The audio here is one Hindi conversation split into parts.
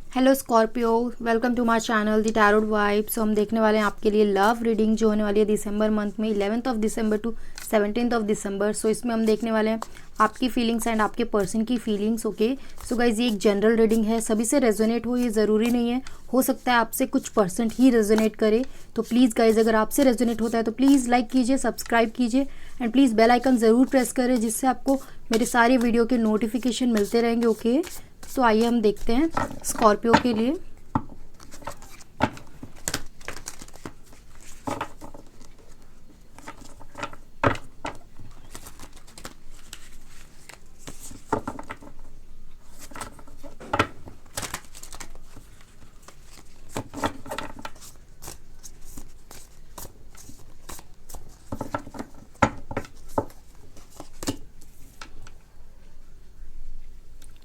Hello Scorpio, welcome to my channel the tarot vibes. So हम देखने वाले हैं आपके लिए लव रीडिंग जो होने वाली है दिसंबर मंथ में 11th of December to 17th of December. So इसमें हम देखने वाले हैं आपकी फीलिंग्स एंड आपके पर्सन की फीलिंग्स। ओके सो गाइज, ये एक जनरल रीडिंग है, सभी से रेजोनेट हो ये ज़रूरी नहीं है, हो सकता है आपसे कुछ परसेंट ही रेजोनेट करे। तो प्लीज़ गाइज, अगर आपसे रेजोनेट होता है तो प्लीज़ लाइक कीजिए, सब्सक्राइब कीजिए एंड प्लीज़ बेल आइकन ज़रूर प्रेस करें, जिससे आपको मेरे सारे वीडियो के नोटिफिकेशन मिलते रहेंगे। ओके तो आइए हम देखते हैं स्कॉर्पियो के लिए।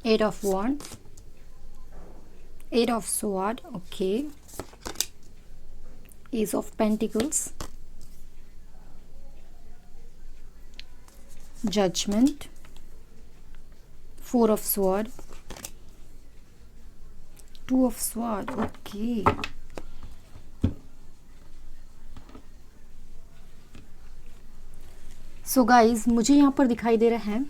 8 of Wands, 8 of Sword, okay, Ace of Pentacles, Judgment, 4 of Sword, 2 of Sword, okay. So guys, मुझे यहाँ पर दिखाई दे रहा है,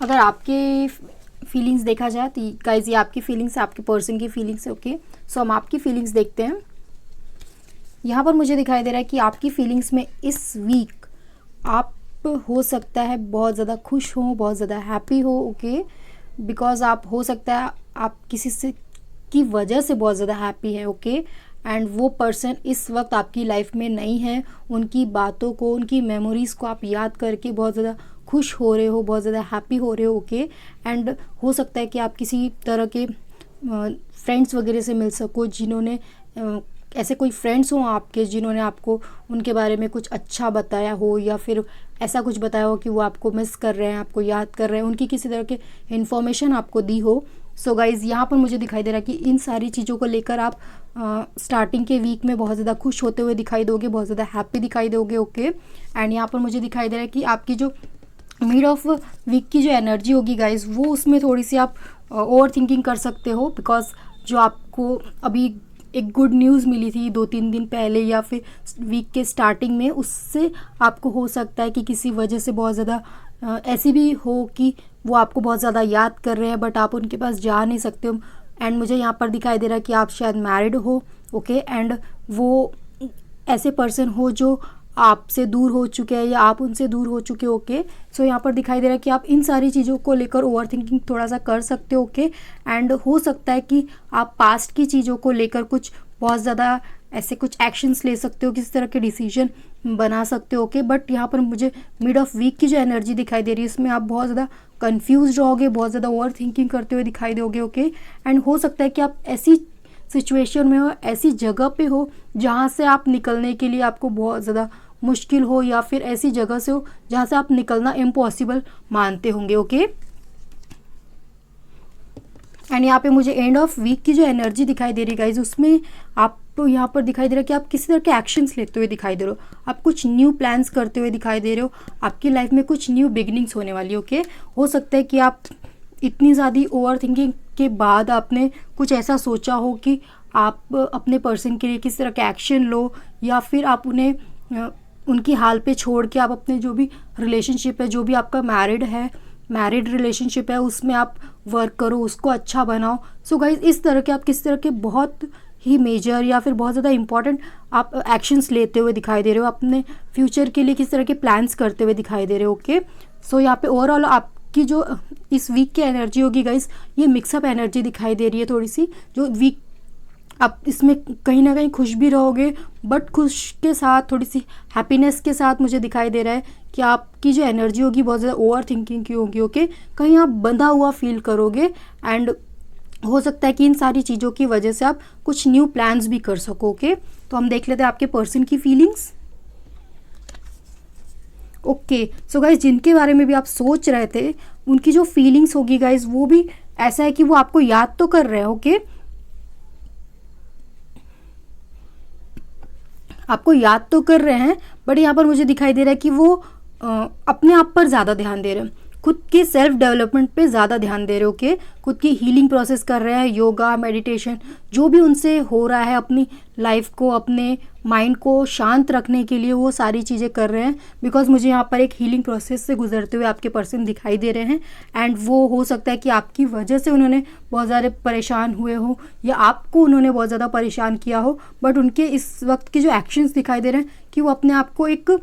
अगर आपके फीलिंग्स देखा जाए तो गाइज ये आपकी फीलिंग्स है, आपके पर्सन की फीलिंग्स है। ओके सो हम आपकी फीलिंग्स देखते हैं। यहाँ पर मुझे दिखाई दे रहा है कि आपकी फीलिंग्स में इस वीक आप हो सकता है बहुत ज़्यादा खुश हो, बहुत ज़्यादा हैप्पी हो। ओके बिकॉज आप हो सकता है आप किसी से की वजह से बहुत ज़्यादा हैप्पी है। ओके एंड वो पर्सन इस वक्त आपकी लाइफ में नहीं है, उनकी बातों को, उनकी मेमोरीज़ को आप याद करके बहुत ज़्यादा खुश हो रहे हो, बहुत ज़्यादा हैप्पी हो रहे हो। ओके एंड हो सकता है कि आप किसी तरह के फ्रेंड्स वगैरह से मिल सको, जिन्होंने ऐसे कोई फ्रेंड्स हों आपके जिन्होंने आपको उनके बारे में कुछ अच्छा बताया हो, या फिर ऐसा कुछ बताया हो कि वो आपको मिस कर रहे हैं, आपको याद कर रहे हैं, उनकी किसी तरह के इन्फॉर्मेशन आपको दी हो। सो गाइज़, यहाँ पर मुझे दिखाई दे रहा है कि इन सारी चीज़ों को लेकर आप स्टार्टिंग के वीक में बहुत ज़्यादा खुश होते हुए दिखाई दोगे, बहुत ज़्यादा हैप्पी दिखाई दोगे। ओके एंड यहाँ पर मुझे दिखाई दे रहा है कि आपकी जो मिड ऑफ वीक की जो एनर्जी होगी गाइज, वो उसमें थोड़ी सी आप ओवर थिंकिंग कर सकते हो, बिकॉज जो आपको अभी एक गुड न्यूज़ मिली थी 2-3 दिन पहले या फिर वीक के स्टार्टिंग में, उससे आपको हो सकता है कि किसी वजह से बहुत ज़्यादा ऐसी भी हो कि वो आपको बहुत ज़्यादा याद कर रहे हैं, बट आप उनके पास जा नहीं सकते हो। एंड मुझे यहाँ पर दिखाई दे रहा है कि आप शायद मैरिड हो। ओके एंड वो ऐसे पर्सन हो जो आपसे दूर हो चुके हैं या आप उनसे दूर हो चुके हो। ओके सो यहाँ पर दिखाई दे रहा है कि आप इन सारी चीज़ों को लेकर ओवर थिंकिंग थोड़ा सा कर सकते हो। ओके एंड हो सकता है कि आप पास्ट की चीज़ों को लेकर कुछ बहुत ज़्यादा ऐसे कुछ एक्शंस ले सकते हो, किसी तरह के डिसीजन बना सकते हो। ओके बट यहाँ पर मुझे मिड ऑफ वीक की जो एनर्जी दिखाई दे रही है, इसमें आप बहुत ज़्यादा कन्फ्यूज रहोगे, बहुत ज़्यादा ओवर थिंकिंग करते हुए दिखाई दोगे। ओके एंड हो सकता है कि आप ऐसी सिचुएशन में हो, ऐसी जगह पे हो जहाँ से आप निकलने के लिए आपको बहुत ज़्यादा मुश्किल हो, या फिर ऐसी जगह से हो जहाँ से आप निकलना इम्पॉसिबल मानते होंगे। ओके एंड यहाँ पे मुझे एंड ऑफ वीक की जो एनर्जी दिखाई दे रही है गाइज, उसमें आपको यहाँ पर दिखाई दे रहा है कि आप किसी तरह के एक्शंस लेते हुए दिखाई दे रहे हो, आप कुछ न्यू प्लान्स करते हुए दिखाई दे रहे हो, आपकी लाइफ में कुछ न्यू बिगिनिंग्स होने वाली है। ओके हो सकता है कि आप इतनी ज़्यादा ओवर थिंकिंग के बाद आपने कुछ ऐसा सोचा हो कि आप अपने पर्सन के लिए किसी तरह का एक्शन लो, या फिर आप उन्हें उनकी हाल पे छोड़ के आप अपने जो भी रिलेशनशिप है, जो भी आपका मैरिड रिलेशनशिप है, उसमें आप वर्क करो, उसको अच्छा बनाओ। सो गाइज, इस तरह के आप किस तरह के बहुत ही मेजर या फिर बहुत ज़्यादा इंपॉर्टेंट आप एक्शंस लेते हुए दिखाई दे रहे हो, अपने फ्यूचर के लिए किस तरह के प्लान्स करते हुए दिखाई दे रहे हो। ओके सो यहाँ पे ओवरऑल आपकी जो इस वीक की एनर्जी होगी गाइज, ये मिक्सअप एनर्जी दिखाई दे रही है थोड़ी सी। जो वीक आप इसमें कहीं ना कहीं खुश भी रहोगे, बट खुश के साथ थोड़ी सी हैप्पीनेस के साथ मुझे दिखाई दे रहा है कि आपकी जो एनर्जी होगी बहुत ज़्यादा ओवर थिंकिंग की होगी। ओके कहीं आप बंधा हुआ फील करोगे, एंड हो सकता है कि इन सारी चीज़ों की वजह से आप कुछ न्यू प्लान्स भी कर सको। ओके तो हम देख लेते हैं आपके पर्सन की फीलिंग्स। ओके सो गाइज, जिनके बारे में भी आप सोच रहे थे, उनकी जो फीलिंग्स होगी गाइज, वो भी ऐसा है कि वो आपको याद तो कर रहे हैं। ओके आपको याद तो कर रहे हैं, बट यहाँ पर मुझे दिखाई दे रहा है कि वो अपने आप पर ज़्यादा ध्यान दे रहे हैं। खुद के सेल्फ डेवलपमेंट पे ज़्यादा ध्यान दे रहे हो, ओके। खुद की हीलिंग प्रोसेस कर रहे हैं, योगा, मेडिटेशन, जो भी उनसे हो रहा है अपनी लाइफ को, अपने माइंड को शांत रखने के लिए वो सारी चीज़ें कर रहे हैं। बिकॉज मुझे यहाँ पर एक हीलिंग प्रोसेस से गुजरते हुए आपके पर्सन दिखाई दे रहे हैं। एंड वो हो सकता है कि आपकी वजह से उन्होंने बहुत ज़्यादा परेशान हुए हो या आपको उन्होंने बहुत ज़्यादा परेशान किया हो, बट उनके इस वक्त के जो एक्शंस दिखाई दे रहे हैं कि वो अपने आप को एक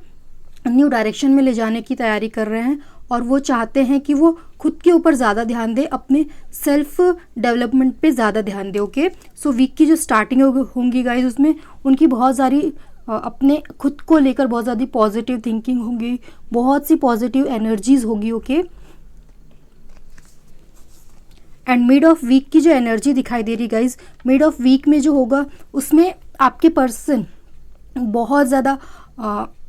न्यू डायरेक्शन में ले जाने की तैयारी कर रहे हैं। और वो चाहते हैं कि वो खुद के ऊपर ज़्यादा ध्यान दे, अपने सेल्फ डेवलपमेंट पे ज़्यादा ध्यान दे, ओके। सो वीक की जो स्टार्टिंग होंगी गाइज, उसमें उनकी बहुत सारी अपने खुद को लेकर बहुत ज़्यादा पॉजिटिव थिंकिंग होगी, बहुत सी पॉजिटिव एनर्जीज होगी, okay. And mid of week की जो एनर्जी दिखाई दे रही गाइज, मिड ऑफ वीक में जो होगा उसमें आपके पर्सन बहुत ज़्यादा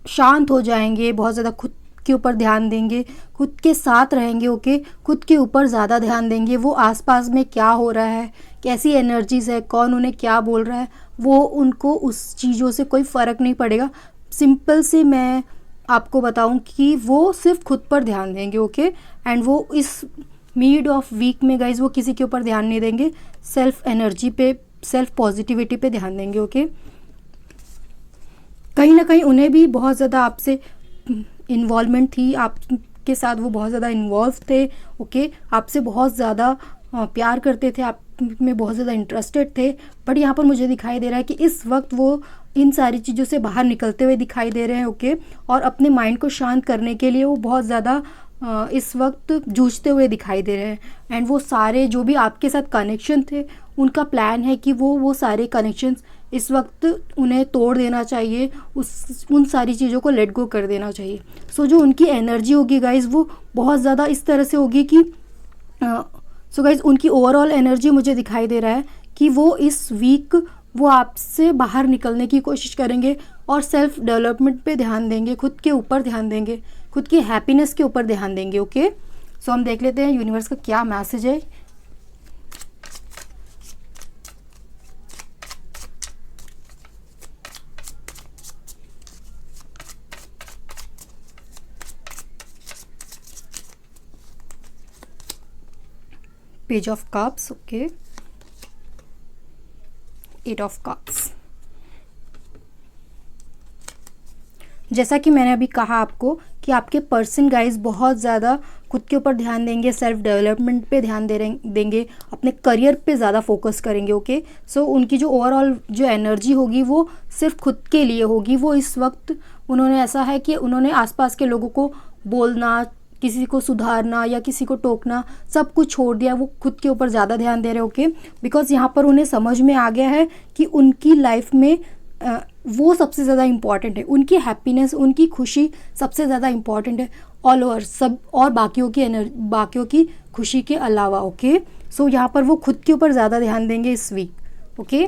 शांत हो जाएंगे, बहुत ज़्यादा खुद के ऊपर ध्यान देंगे, खुद के साथ रहेंगे, ओके। खुद के ऊपर ज़्यादा ध्यान देंगे। वो आसपास में क्या हो रहा है, कैसी एनर्जीज है, कौन उन्हें क्या बोल रहा है, वो उनको उस चीज़ों से कोई फ़र्क नहीं पड़ेगा। सिंपल से मैं आपको बताऊं कि वो सिर्फ खुद पर ध्यान देंगे, ओके। एंड वो इस मिड ऑफ वीक में गाइज वो किसी के ऊपर ध्यान नहीं देंगे, सेल्फ एनर्जी पे, सेल्फ पॉजिटिविटी पे ध्यान देंगे, ओके। कहीं ना कहीं उन्हें भी बहुत ज़्यादा आपसे इन्वॉल्वमेंट थी, आपके साथ वो बहुत ज़्यादा इन्वॉल्व थे, ओके। आपसे बहुत ज़्यादा प्यार करते थे, आप में बहुत ज़्यादा इंटरेस्टेड थे। बट यहाँ पर मुझे दिखाई दे रहा है कि इस वक्त वो इन सारी चीज़ों से बाहर निकलते हुए दिखाई दे रहे हैं, ओके। और अपने माइंड को शांत करने के लिए वो बहुत ज़्यादा इस वक्त जूझते हुए दिखाई दे रहे हैं। एंड वो सारे जो भी आपके साथ कनेक्शन थे, उनका प्लान है कि वो सारे कनेक्शंस इस वक्त उन्हें तोड़ देना चाहिए, उन सारी चीज़ों को लेट गो कर देना चाहिए। सो जो उनकी एनर्जी होगी गाइज, वो बहुत ज़्यादा इस तरह से होगी कि सो गाइज उनकी ओवरऑल एनर्जी मुझे दिखाई दे रहा है कि वो इस वीक वो आपसे बाहर निकलने की कोशिश करेंगे और सेल्फ डेवलपमेंट पे ध्यान देंगे, खुद के ऊपर ध्यान देंगे, खुद की हैप्पीनेस के ऊपर ध्यान देंगे, ओके। सो हम देख लेते हैं यूनिवर्स का क्या मैसेज है। Page of cups, okay. Eight of cups. जैसा कि मैंने अभी कहा आपको कि आपके पर्सन गाइज बहुत ज़्यादा खुद के ऊपर ध्यान देंगे, सेल्फ डेवलपमेंट पे ध्यान देंगे, अपने करियर पे ज़्यादा फोकस करेंगे, ओके। सो उनकी जो ओवरऑल जो एनर्जी होगी वो सिर्फ खुद के लिए होगी। वो इस वक्त उन्होंने ऐसा है कि उन्होंने आसपास के लोगों को बोलना, किसी को सुधारना या किसी को टोकना, सब कुछ छोड़ दिया। वो खुद के ऊपर ज़्यादा ध्यान दे रहे हैं, ओके। बिकॉज यहाँ पर उन्हें समझ में आ गया है कि उनकी लाइफ में वो सबसे ज़्यादा इम्पॉर्टेंट है, उनकी हैप्पीनेस, उनकी खुशी सबसे ज़्यादा इम्पॉर्टेंट है ऑल ओवर सब, और बाकियों की खुशी के अलावा, ओके। सो यहाँ पर वो खुद के ऊपर ज़्यादा ध्यान देंगे इस week, okay.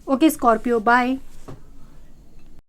Okay Scorpio, bye.